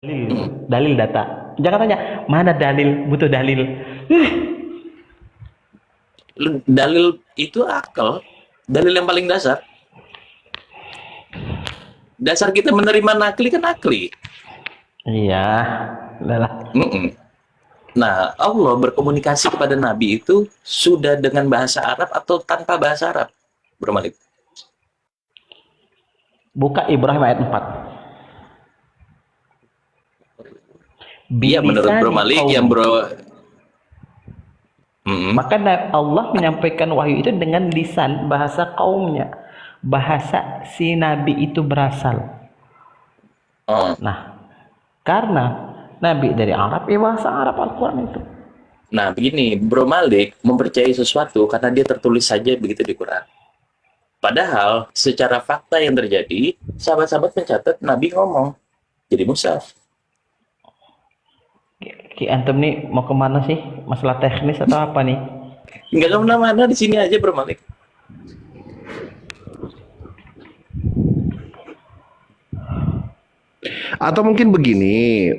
Mm. Dalil data. Jangan tanya mana dalil, butuh dalil. Dalil itu akal, dalil yang paling dasar. Dasar kita menerima nakli kan nakli. Iya, udahlah. Mm-mm. Nah, Allah berkomunikasi kepada Nabi itu sudah dengan bahasa Arab atau tanpa bahasa Arab, Bro Malik? Buka Ibrahim ayat 4. Iya, menurut Bro Bilisani Malik kaum. yang Bro. Mm-mm. Maka Allah menyampaikan wahyu itu dengan lisan bahasa kaumnya. Bahasa si nabi itu berasal. Oh. Nah, karena nabi dari Arab, ya bahasa Arab Al-Quran itu. Nah, begini, Bro Malik mempercayai sesuatu karena dia tertulis saja begitu di Quran. Padahal, secara fakta yang terjadi, sahabat-sahabat mencatat Nabi ngomong. Jadi mushaf. Ki antum nih mau kemana sih? Masalah teknis atau apa nih? Nggak kemana-mana, di sini aja Bro Malik. Atau mungkin begini,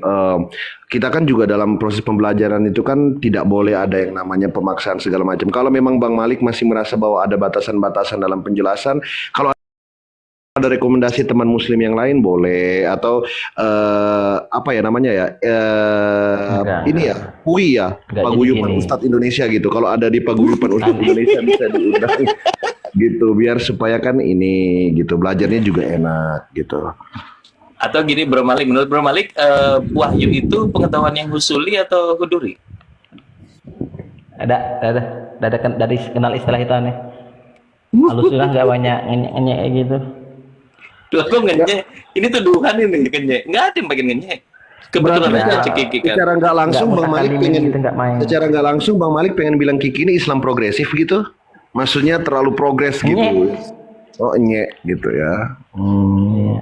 kita kan juga dalam proses pembelajaran itu kan tidak boleh ada yang namanya pemaksaan segala macam. Kalau memang Bang Malik masih merasa bahwa ada batasan-batasan dalam penjelasan, kalau ada rekomendasi teman muslim yang lain boleh, atau apa ya namanya ya, Enggak. ini ya, UI ya, Enggak, jadi Paguyuban gini. Ustadz Indonesia gitu. Kalau ada di Paguyuban Ustadz Indonesia bisa diundang gitu, biar supaya kan ini gitu, belajarnya juga enak gitu. Atau gini Bro Malik, menurut Bro Malik, wahyu itu pengetahuan yang husuli atau huduri? Ada kenal istilah itu aneh. Alusulah nggak banyak ngenyek gitu. Loh, kok ngenyek? Ini tuduhan ini ngenyek. Nggak ada yang bagian ngenyek. Kebetulan Berarti aja ya, Kiki kan. secara nggak langsung Nggak Bang Malik mutakalimin pengen, gitu, nggak main. secara nggak langsung Bang Malik pengen bilang Kiki ini Islam progresif gitu. Maksudnya terlalu progres gitu. Nyek. Oh nyek gitu ya. Iya.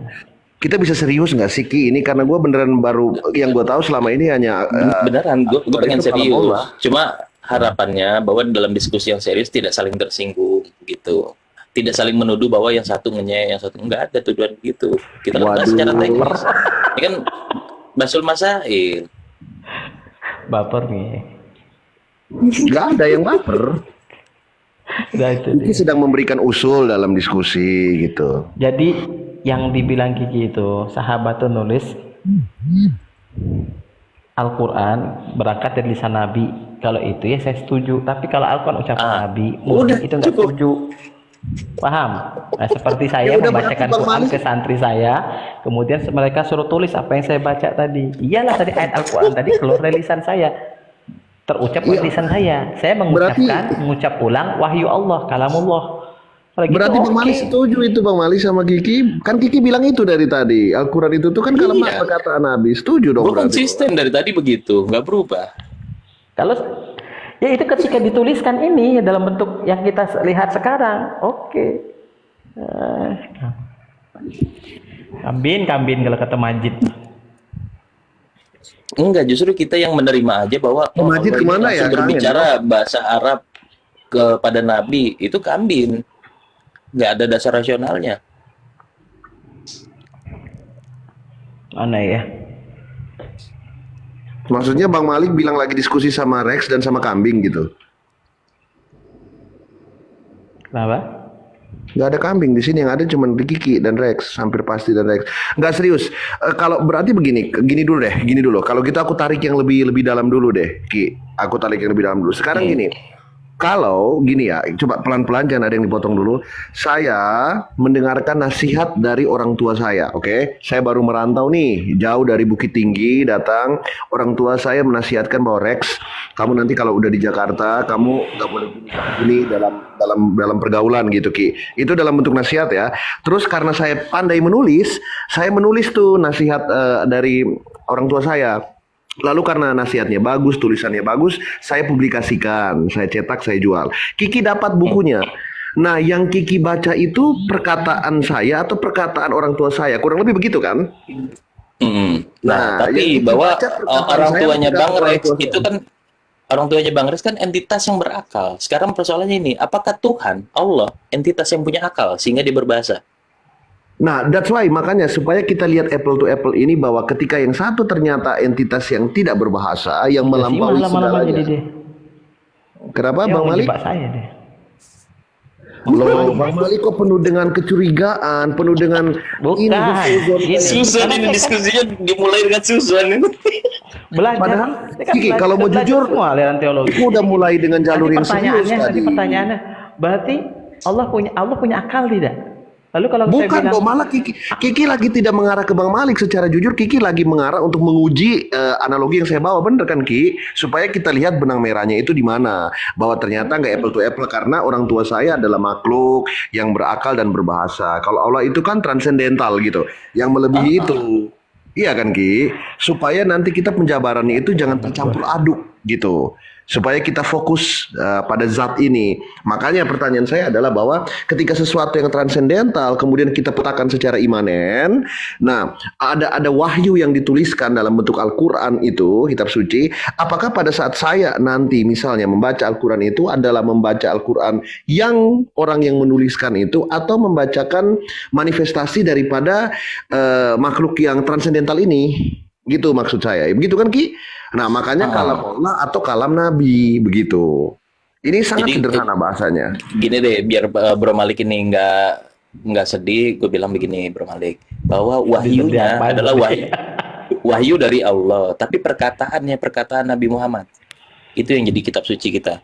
Kita bisa serius nggak sih Ki ini, karena gue beneran baru yang gue tahu selama ini hanya Beneran, gue pengen itu kalau serius. Allah. Cuma harapannya bahwa dalam diskusi yang serius tidak saling tersinggung gitu. Tidak saling menuduh bahwa yang satu ngenyek, yang satu enggak ada tuduhan gitu. Kita kan bahas secara teknis. Ini kan Basul Masail. Baper nih. Nggak ada yang baper. Udah itu Kiki deh. sedang memberikan usul dalam diskusi gitu. Jadi yang dibilang Kiki itu sahabat tuh nulis Al-Quran berangkat dari lisan Nabi. Kalau itu ya saya setuju. Tapi kalau Al-Quran ucapan Nabi, mungkin udah, itu nggak cukup. setuju. Paham? Nah, seperti saya Ya udah, membacakan berarti Bang Quran Malik- ke santri saya, kemudian mereka suruh tulis apa yang saya baca tadi. Iyalah tadi ayat Al-Quran tadi keluar dari lisan saya, terucap oleh Iya. lisan saya. Saya mengucap ulang wahyu Allah, kalamullah. Kalau gitu, Berarti Bang oke. Malik setuju itu Bang Malik sama Kiki. Kan Kiki bilang itu dari tadi. Al-Quran itu tuh kan kalimat Iya. perkataan Nabi. Setuju dong Gue berarti. konsisten dari tadi begitu, nggak berubah. Kalau ya itu ketika dituliskan ini dalam bentuk yang kita lihat sekarang, oke. Kambin kalau kata Majid. Enggak, justru kita yang menerima aja bahwa Majid Allah kemana langsung ya, Kang? berbicara bahasa Arab kepada Nabi, itu kambin. Nggak ada dasar rasionalnya. Aneh ya. Maksudnya Bang Malik bilang lagi diskusi sama Rex dan sama kambing gitu. Kenapa? Nggak ada kambing di sini, yang ada cuma Kiki dan Rex, hampir pasti dan Rex. Nggak serius. Kalau berarti begini, gini dulu. Kalau gitu aku tarik yang lebih dalam dulu deh, Ki. Aku tarik yang lebih dalam dulu. Sekarang gini. Kalau gini ya, coba pelan-pelan, jangan ada yang dipotong dulu. Saya mendengarkan nasihat dari orang tua saya, oke? Saya baru merantau nih, jauh dari Bukit Tinggi datang. Orang tua saya menasihatkan bahwa Rex, kamu nanti kalau udah di Jakarta, kamu nggak boleh gini dalam pergaulan gitu, Ki. Itu dalam bentuk nasihat ya. Terus karena saya pandai menulis, saya menulis tuh nasihat dari orang tua saya. Lalu karena nasihatnya bagus, tulisannya bagus, saya publikasikan, saya cetak, saya jual. Kiki dapat bukunya. Nah, yang Kiki baca itu perkataan saya atau perkataan orang tua saya, kurang lebih begitu kan? Nah, yang tapi Kiki bahwa baca perkataan orang saya tuanya atau Bang perkataan Rex orang tua saya? itu kan entitas yang berakal. Sekarang persoalannya ini, apakah Tuhan, Allah, entitas yang punya akal sehingga dia berbahasa? Nah, that's why makanya supaya kita lihat apple to apple ini bahwa ketika yang satu ternyata entitas yang tidak berbahasa yang Iya sih, melampaui lama-lama jadi segalanya. deh. Kenapa Dia Bang mau Malik? jebak saya deh. Loh, Bang Malik kok penuh dengan kecurigaan, penuh dengan Bukan. husnuzon. Ini- Susan ini diskusinya dimulai dengan Susan ini. Belajar. Padahal, Saya kan Kiki, belajar- kalau mau belajar jujur, semua aliran teologi. Aku udah mulai dengan jalur yang serius Nanti tadi. pertanyaannya, berarti Allah punya akal tidak? Lalu kalau saya Bukan bilang kok, malah Kiki lagi tidak mengarah ke Bang Malik. Secara jujur Kiki lagi mengarah untuk menguji analogi yang saya bawa, bener kan Ki? Supaya kita lihat benang merahnya itu di mana. Bahwa ternyata nggak apple to apple karena orang tua saya adalah makhluk yang berakal dan berbahasa. Kalau Allah itu kan transcendental gitu, yang melebihi itu. Iya kan Ki? Supaya nanti kita penjabarannya itu jangan tercampur aduk gitu. Supaya kita fokus pada zat ini. Makanya pertanyaan saya adalah bahwa ketika sesuatu yang transendental kemudian kita petakan secara imanen, nah ada wahyu yang dituliskan dalam bentuk Al-Qur'an itu, kitab suci, apakah pada saat saya nanti misalnya membaca Al-Qur'an itu adalah membaca Al-Qur'an yang orang yang menuliskan itu atau membacakan manifestasi daripada makhluk yang transendental ini? Gitu maksud saya. Begitu kan Ki? Nah, makanya kalam Allah atau kalam Nabi begitu. Ini sangat Jadi, sederhana bahasanya. Gini deh, biar Bro Malik ini nggak sedih, gue bilang begini Bro Malik, bahwa wahyunya Apaan? adalah wahyu dari Allah, tapi perkataan Nabi Muhammad itu yang jadi kitab suci kita.